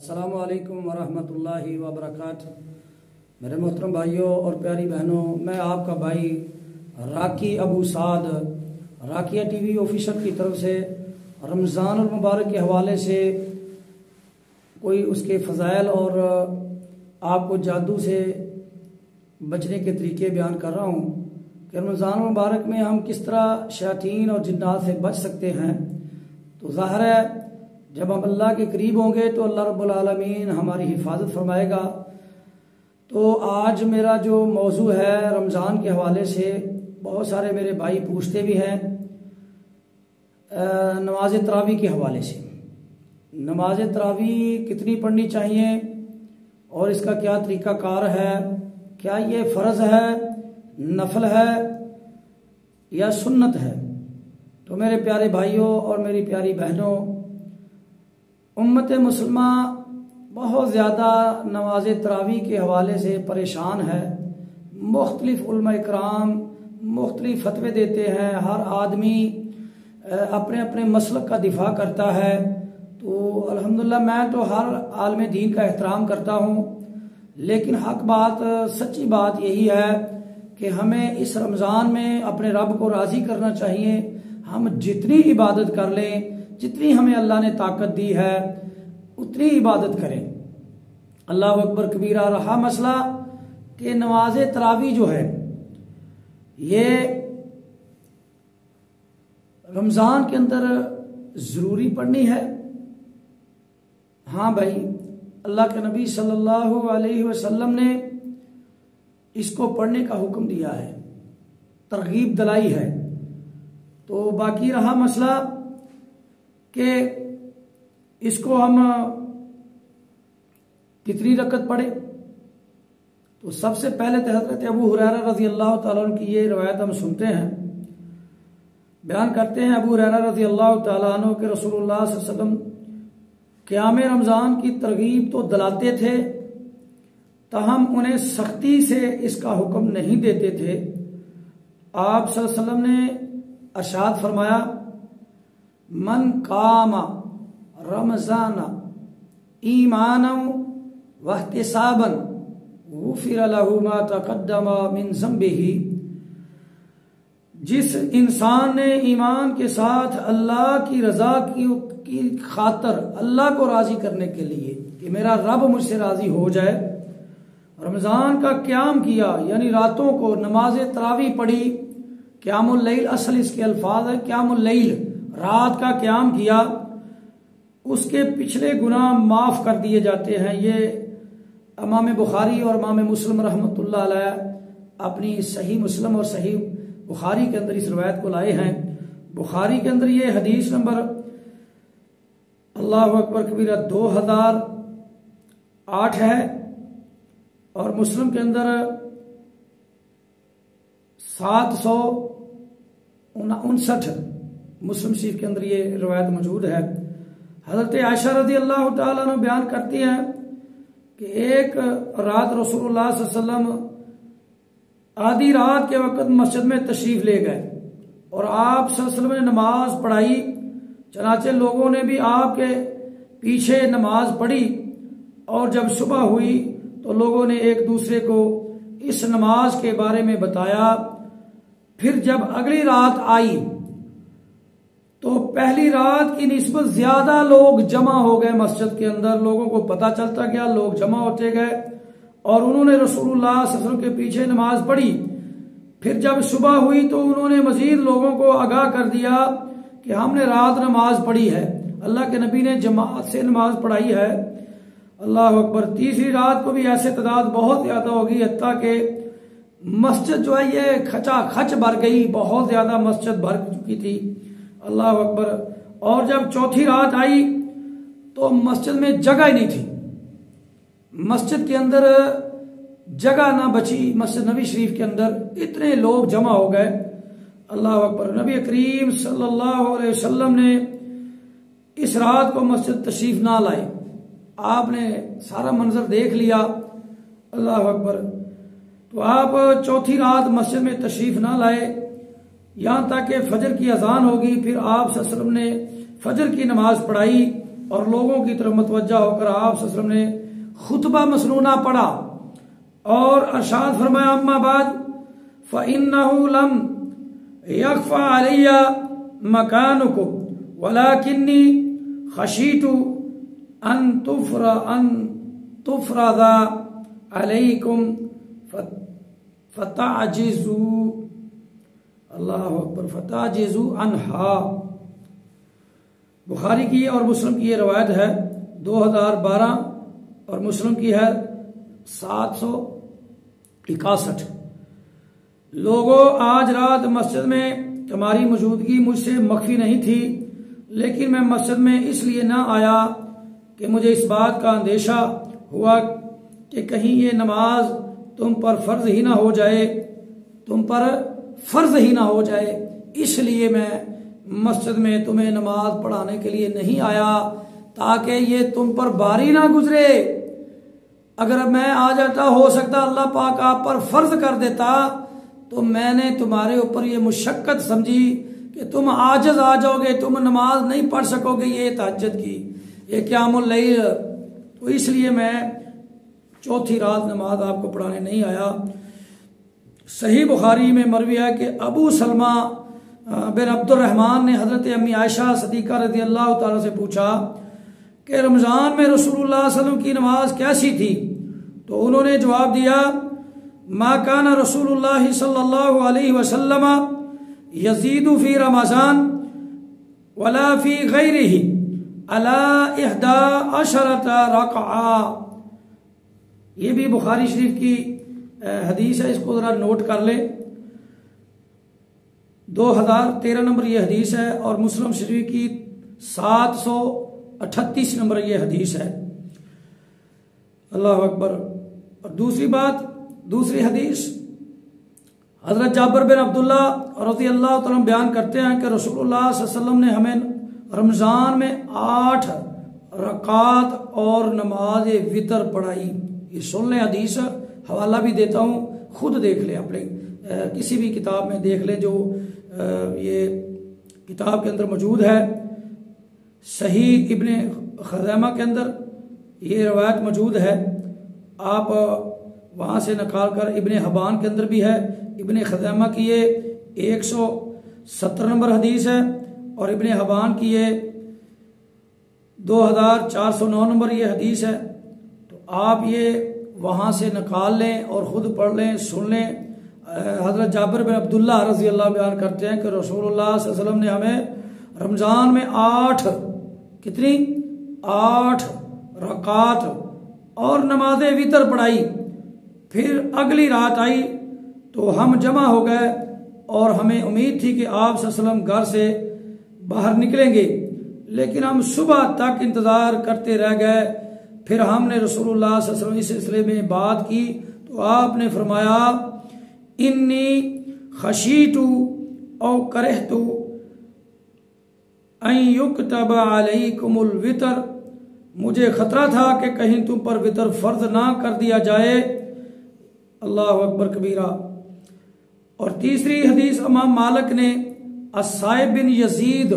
अस्सलामु अलैकुम वरहमतुल्लाहि वबरकातुहू। मेरे मोहतरम भाइयों और प्यारी बहनों, मैं आपका भाई राकी अबू साद राकिया टीवी ऑफिशियल की तरफ से रमज़ान और मुबारक के हवाले से कोई उसके फ़ज़ाइल और आपको जादू से बचने के तरीके बयान कर रहा हूँ कि रमज़ान मुबारक में हम किस तरह शयातीन और जिन्नात से बच सकते हैं। तो ज़ाहिर है जब हम अल्लाह के करीब होंगे तो अल्लाह रब्बुल आलमीन हमारी हिफाजत फरमाएगा। तो आज मेरा जो मौजू है रमज़ान के हवाले से, बहुत सारे मेरे भाई पूछते भी हैं नमाज तरावी के हवाले से। नमाज तरावी कितनी पढ़नी चाहिए और इसका क्या तरीका कार है, क्या ये फ़र्ज़ है, नफल है या सुन्नत है। तो मेरे प्यारे भाइयों और मेरी प्यारी बहनों, उम्मत मुसलमा बहुत ज़्यादा नमाज तरावी के हवाले से परेशान है। मुख्तलिफ उलमा इकराम मुख्तलिफ फतवे देते हैं, हर आदमी अपने अपने मसलक का दिफा करता है। तो अल्हम्दुलिल्लाह मैं तो हर आलम दीन का एहतराम करता हूँ, लेकिन हक बात सच्ची बात यही है कि हमें इस रमज़ान में अपने रब को राज़ी करना चाहिए। हम जितनी इबादत कर लें, जितनी हमें अल्लाह ने ताकत दी है उतनी इबादत करें। अल्लाह अकबर कबीरा। रहा मसला कि नमाज तरावी जो है ये रमज़ान के अंदर ज़रूरी पढ़नी है। हाँ भाई, अल्लाह के नबी सल्लल्लाहु अलैहि वसल्लम ने इसको पढ़ने का हुक्म दिया है, तरगीब दिलाई है। तो बाकी रहा मसला कि इसको हम कितनी रकत पढ़े। तो सबसे पहले तो हज़रत अबू हुरैरा रज़ी अल्लाह ताला अन्हु की ये रवायत हम सुनते हैं। बयान करते हैं अबू हुरैरा रज़ी अल्लाह ताला अन्हु के रसूलुल्लाह सल्लल्लाहु अलैहि वसल्लम क़याम रमज़ान की तरगीब तो दिलाते थे, ताहम उन्हें सख्ती से इसका हुक्म नहीं देते थे। आप सल्लल्लाहु अलैहि वसल्लम ने इरशाद फरमाया, मन कामा रमज़ाना ईमानन वहतिसाबन गुफिर लहू मा तक़द्दमा मिन ज़ंबिही। जिस इंसान ने ईमान के साथ अल्लाह की रजा की खातर, अल्लाह को राजी करने के लिए कि मेरा रब मुझसे राजी हो जाए, रमज़ान का क़याम किया, यानी रातों को नमाज तरावी पढ़ी। क़यामुल लैल असल इसके अल्फाज है, क़यामुल लैल, रात का क़याम किया, उसके पिछले गुनाह माफ़ कर दिए जाते हैं। ये इमाम बुखारी और इमाम मुस्लिम रहमतुल्लाह अलैह अपनी सही मुस्लिम और सही बुखारी के अंदर इस रवायत को लाए हैं। बुखारी के अंदर ये हदीस नंबर अल्लाह अकबर कबीरा 2008 है और मुस्लिम के अंदर 759 मुस्लिम शरीफ के अंदर ये रवायत मौजूद है। हजरत आयशा रज़ी अल्लाह ताला अन्हा बयान करती हैं कि एक रात रसूलुल्लाह सल्लल्लाहु अलैहि वसल्लम आधी रात के वक्त मस्जिद में तशरीफ ले गए और आप सल्लल्लाहु अलैहि वसल्लम ने नमाज पढ़ाई। चनाचे लोगों ने भी आपके पीछे नमाज पढ़ी और जब सुबह हुई तो लोगों ने एक दूसरे को इस नमाज के बारे में बताया। फिर जब अगली रात आई तो पहली रात की निस्बत ज्यादा लोग जमा हो गए मस्जिद के अंदर। लोगों को पता चलता गया, लोग जमा होते गए और उन्होंने रसूलुल्लाह सल्लल्लाहु अलैहि वसल्लम के पीछे नमाज पढ़ी। फिर जब सुबह हुई तो उन्होंने मजीद लोगों को आगाह कर दिया कि हमने रात नमाज पढ़ी है, अल्लाह के नबी ने जमात से नमाज पढ़ाई है। अल्लाह अकबर। तीसरी रात को भी ऐसे तादाद बहुत ज्यादा होगी, हत्ता के मस्जिद जो है ये खचा खच भर गई, बहुत ज्यादा मस्जिद भर चुकी थी। अल्लाह अकबर। और जब चौथी रात आई तो मस्जिद में जगह ही नहीं थी, मस्जिद के अंदर जगह ना बची। मस्जिद नबी शरीफ के अंदर इतने लोग जमा हो गए। अल्लाह अकबर। नबी करीम सल्लल्लाहु अलैहि वसल्लम ने इस रात को मस्जिद तशरीफ ना लाए। आपने सारा मंजर देख लिया। अल्लाह अकबर। तो आप चौथी रात मस्जिद में तशरीफ ना लाए, यहां तक कि फजर की अजान होगी। फिर आप सल्लल्लाहु अलैहि वसल्लम ने फजर की नमाज पढ़ाई और लोगों की तरफ मुतवज्जा होकर आप सल्लल्लाहु अलैहि वसल्लम ने खुतबा मसनूना पढ़ा और अरशाद फरमाया, अम्मा बाद फ़इन्नहु लम यख्फा अलैया मकानुकुम वलाकिन्नी खशीतु अन तुफरदा अलैकुम फताजिजू, अल्लाहु अकबर, फताजिजू अनहा। बुखारी की और मुस्लिम की ये रवायत है 2012 और मुस्लिम की है 761। लोगों, आज रात मस्जिद में तुम्हारी मौजूदगी मुझसे मख्फी नहीं थी, लेकिन मैं मस्जिद में इसलिए ना आया कि मुझे इस बात का अंदेशा हुआ कि कहीं ये नमाज तुम पर फर्ज ही ना हो जाए, इसलिए मैं मस्जिद में तुम्हें नमाज पढ़ाने के लिए नहीं आया ताकि ये तुम पर बारी ना गुजरे। अगर मैं आ जाता, हो सकता अल्लाह पाक आप पर फर्ज कर देता, तो मैंने तुम्हारे ऊपर ये मुशक्कत समझी कि तुम आजिज आ जाओगे, तुम नमाज नहीं पढ़ सकोगे, ये तहज्जुद की, ये क़यामुल लैल, तो इसलिए मैं चौथी रात नमाज आपको पढ़ाने नहीं आया। सही बुखारी में मरवी है कि अबू सलमा बिन अब्दुर्रहमान ने हजरत अम्मी आयशा सदीका रज़ी अल्लाह ताला से पूछा कि रमज़ान में रसूलुल्लाह सल्लल्लाहु अलैहि वसल्लम की नमाज कैसी थी, तो उन्होंने जवाब दिया, मा काना रसूलुल्लाह सल्लल्लाहु अलैहि वसल्लम यज़ीदु फी रमज़ान वला फी गैरिही अला 11 रकआ। ये भी बुखारी शरीफ की हदीस है, इसको जरा नोट कर ले। 2013 नंबर ये हदीस है और मुस्लिम शरीफ की 738 नंबर ये हदीस है। अल्लाह अकबर। और दूसरी हदीस हजरत जाबिर बिन अब्दुल्ला रज़ी अल्लाह तआला बयान करते हैं कि रसूलुल्लाह सल्लल्लाहु अलैहि वसल्लम ने हमें रमज़ान में 8 रकात और नमाज वितर पढ़ाई। ये सुन ले, हदीस हवाला भी देता हूँ, खुद देख ले, अपने किसी भी किताब में देख ले जो ये किताब के अंदर मौजूद है। सही इब्ने खज़ैमा के अंदर ये रवायत मौजूद है, आप वहाँ से निकाल कर इब्ने हबान के अंदर भी है। इब्ने खज़ैमा की ये 170 नंबर हदीस है और इब्ने हबान की ये 2409 नंबर ये हदीस है। तो आप ये वहाँ से निकाल लें और ख़ुद पढ़ लें, सुन लें। हज़रत जाबिर बिन अब्दुल्ला रज़ी अल्लाह बयान करते हैं कि रसूलुल्लाह सल्लल्लाहु अलैहि वसल्लम ने हमें रमज़ान में 8 रकात और नमाज वितर पढ़ाई। फिर अगली रात आई तो हम जमा हो गए और हमें उम्मीद थी कि आप सल्लल्लाहु अलैहि वसल्लम घर से बाहर निकलेंगे, लेकिन हम सुबह तक इंतज़ार करते रह गए। फिर हमने रसूलुल्लाह सल्लल्लाहु अलैहि वसल्लम इस सिलसिले में बात की तो आपने फरमाया, इन्नी खशीतु औ करहतु अन युक्तब अलैकुमुल वितर, मुझे खतरा था कि कहीं तुम पर वितर फर्ज ना कर दिया जाए। अल्लाह अकबर कबीरा। और तीसरी हदीस इमाम मालिक ने साइब बिन यजीद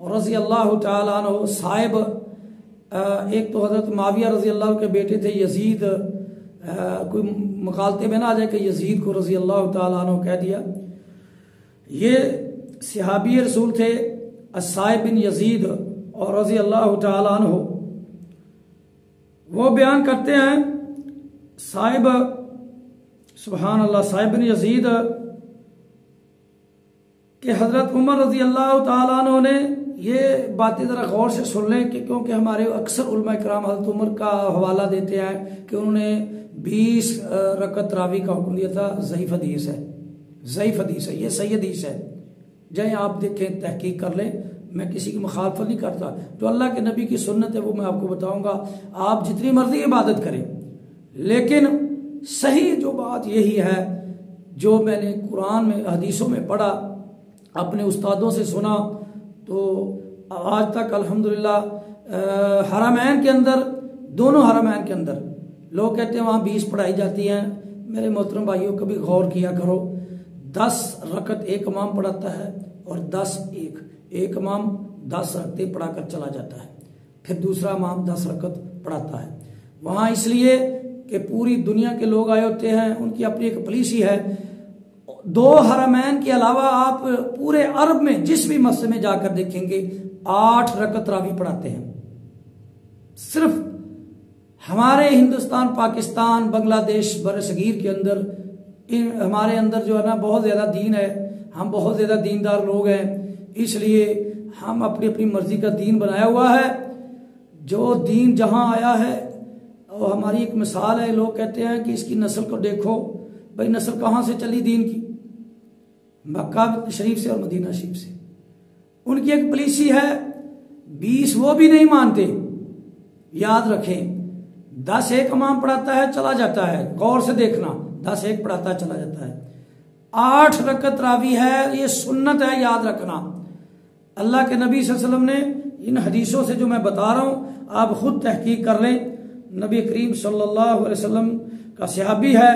रज़ी अल्लाह ताला अन्हु, साइब एक तो हजरत माविया रज़ी अल्लाह के बेटे थे, यजीद कोई मुखालते में ना आ जाए कि यजीद को रज़ी अल्लाह ताला अन्हु कह दिया। ये सहाबी रसूल थे साइब बिन यजीद और रज़ी अल्लाह ताला अन्हु। वो बयान करते हैं, साइब सुभान अल्लाह, साइब बिन यजीद कि हजरत उमर रज़ी अल्लाह ताला अन्हु ने ये बातें ज़रा गौर से सुन लें कि क्योंकि हमारे अक्सर उलमा इकराम हजरत उमर का हवाला देते हैं कि उन्होंने 20 रकत तरावी का हुक्म दिया था। ज़ईफ़ हदीस है, ये सही हदीस है। जाए आप देखें, तहकीक कर लें, मैं किसी की मुखालफत नहीं करता। जो अल्लाह के नबी की सुन्नत है वो मैं आपको बताऊंगा। आप जितनी मर्जी इबादत करें, लेकिन सही जो बात यही है जो मैंने कुरान में हदीसों में पढ़ा, अपने उस्तादों से सुना, तो आज तक अल्हम्दुलिल्लाह हरमैन के अंदर, दोनों हरमैन के अंदर लोग कहते हैं वहाँ 20 पढ़ाई जाती हैं। मेरे मोहतरम भाइयों, कभी गौर किया करो, 10 रकत एक इमाम पढ़ाता है और 10 एक इमाम 10 रकतें पढ़ाकर चला जाता है। फिर दूसरा इमाम 10 रकत पढ़ाता है। वहां इसलिए कि पूरी दुनिया के लोग आए होते हैं, उनकी अपनी एक पॉलिसी है। 2 हरमैन के अलावा आप पूरे अरब में जिस भी मस्जिद में जाकर देखेंगे 8 रकत तरावी पढ़ाते हैं। सिर्फ हमारे हिंदुस्तान, पाकिस्तान, बांग्लादेश, बरसगीर के अंदर हमारे अंदर जो है ना बहुत ज्यादा दीन है, हम बहुत ज्यादा दीनदार लोग हैं, इसलिए हम अपनी अपनी मर्जी का दीन बनाया हुआ है। जो दीन जहां आया है, और हमारी एक मिसाल है, लोग कहते हैं कि इसकी नस्ल को देखो, भाई नस्ल कहां से चली दीन की? मक्का शरीफ से और मदीना शरीफ से। उनकी एक पॉलिसी है, 20 वो भी नहीं मानते। याद रखें, 10 एक इमाम पढ़ाता है, चला जाता है, गौर से देखना, 10 एक पढ़ाता है, चला जाता है। 8 रकत तरावी है, ये सुन्नत है, याद रखना। अल्लाह के नबी सल्लल्लाहु अलैहि वसल्लम ने इन हदीसों से जो मैं बता रहा हूं आप खुद तहकीक कर लें। नबी करीम सल्लल्लाहु अलैहि वसल्लम का सहाबी है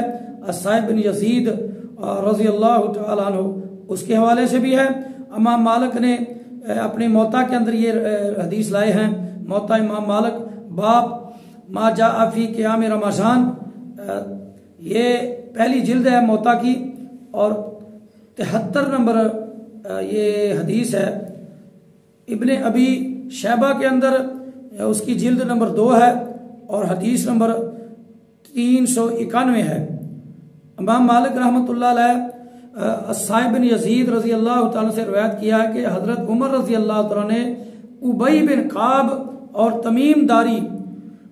अस्साइब बिन यजीद रज़ी अल्लाह तआला अन्हु, उसके हवाले से भी है। इमाम मालिक ने अपने मोता के अंदर ये हदीस लाए हैं। मोता इमाम मालिक बाप मा जा फी क़ियाम रमज़ान, ये पहली जिल्द है मोता की और 73 नंबर ये हदीस है। इब्ने अबी शैबा के अंदर उसकी जिल्द नंबर 2 है और हदीस नंबर 391 है। इमाम मालिक रहमतुल्लाह अलैह अस्साइब बिन यजीद रजी अल्लाह तआला से रिवायत किया है कि हजरत उमर रजी अल्लाह तआला ने उबई बिन काब और तमीम दारी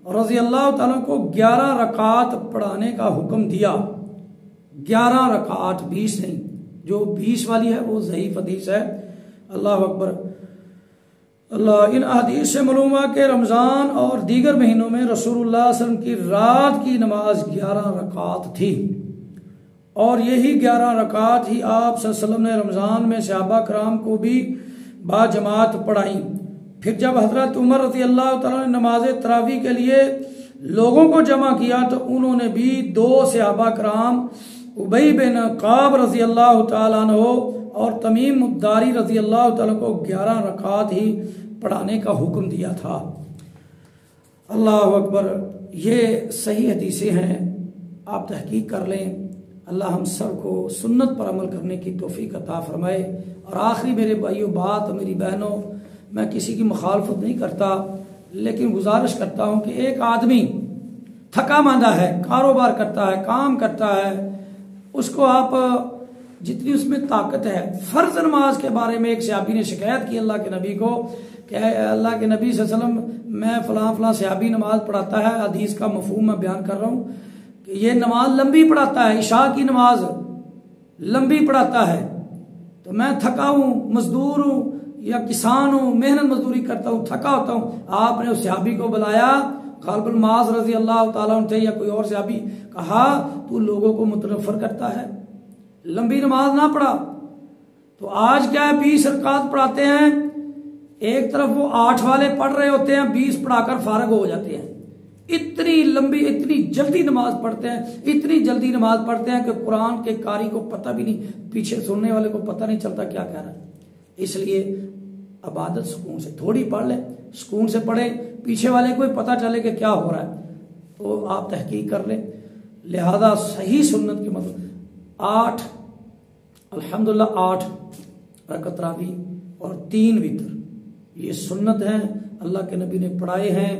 रजी अल्लाह तआला को 11 रकात पढ़ाने का हुक्म दिया। 11 रकात, 20 नहीं। जो 20 वाली है वो ज़ईफ हदीस है। अल्लाह अकबर। अल्लाह। इन हदीस से मालूम हुआ कि रमज़ान और दीगर महीनों में रसूलुल्लाह सल्लल्लाहु अलैहि वसल्लम की रात की नमाज 11 रकात थी और यही 11 रकात ही आप सल्लल्लाहु अलैहि वसल्लम ने रमज़ान में सहाबा कराम को भी बाजमात पढ़ाई। फिर जब हजरत उमर रज़ी अल्लाह तआला ने नमाज तरावी के लिए लोगों को जमा किया तो उन्होंने भी 2 सहाबा कराम उबई बिन काब रज़ी अल्लाह तआला अन्हु और तमीम दारी रज़ी अल्लाह तआला को 11 रकात ही पढ़ाने का हुक्म दिया था। अल्लाह अकबर। ये सही हदीसें हैं, आप तहकीक कर लें। अल्लाह हम सब को सुन्नत पर अमल करने की तौफीक अता फरमाए। और आखिरी मेरे भाइयों बात, मेरी बहनों, मैं किसी की मुखालफत नहीं करता, लेकिन गुजारिश करता हूं कि एक आदमी थका मांदा है, कारोबार करता है, काम करता है, उसको आप जितनी उसमें ताकत है, फर्ज नमाज के बारे में एक सहाबी ने शिकायत की अल्लाह के नबी को कि अल्लाह के नबी सल्लल्लाहु अलैहि वसल्लम मैं फलां फलां सहाबी नमाज पढ़ाता है, हदीस का मफहूम मैं बयान कर रहा हूं कि ये नमाज लंबी पढ़ाता है, इशा की नमाज लंबी पढ़ाता है, तो मैं थका हूं, मजदूर हूं या किसान हूं, मेहनत मजदूरी करता हूं, थका होता हूं। आपने उस सहाबी को बुलाया, गालिबुल माज रजी अल्लाह तआला अन्हु थे या कोई और सहाबी, कहा तू लोगों को मुतनफर करता है, लंबी नमाज ना पढ़ा। तो आज क्या है, 20 रकात पढ़ाते हैं, एक तरफ वो 8 वाले पढ़ रहे होते हैं, 20 पढ़ाकर फारग हो जाते हैं। इतनी लंबी, इतनी जल्दी नमाज पढ़ते हैं, इतनी जल्दी नमाज पढ़ते हैं कि कुरान के कारी को पता भी नहीं, पीछे सुनने वाले को पता नहीं चलता क्या कह रहा है। इसलिए इबादत सुकून से थोड़ी पढ़ ले, सुकून से पढ़े, पीछे वाले को पता चले कि क्या हो रहा है, तो आप तहकीक कर ले। लिहाजा सही सुन्नत के मतलब 8 अल्हम्दुलिल्लाह 8 रकत तरावी और 3 वितर, ये सुन्नत है, अल्लाह के नबी ने पढ़ाए हैं।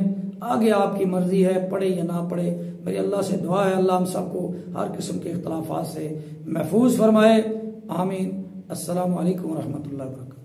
आगे आपकी मर्जी है पढ़े या ना पढ़े। मेरी अल्लाह से दुआ है अल्लाह हम सबको हर किस्म के इख्तलाफात से महफूज फरमाए। आमीन। अस्सलामु अलैकुम व रहमतुल्लाहि व बरकातहू।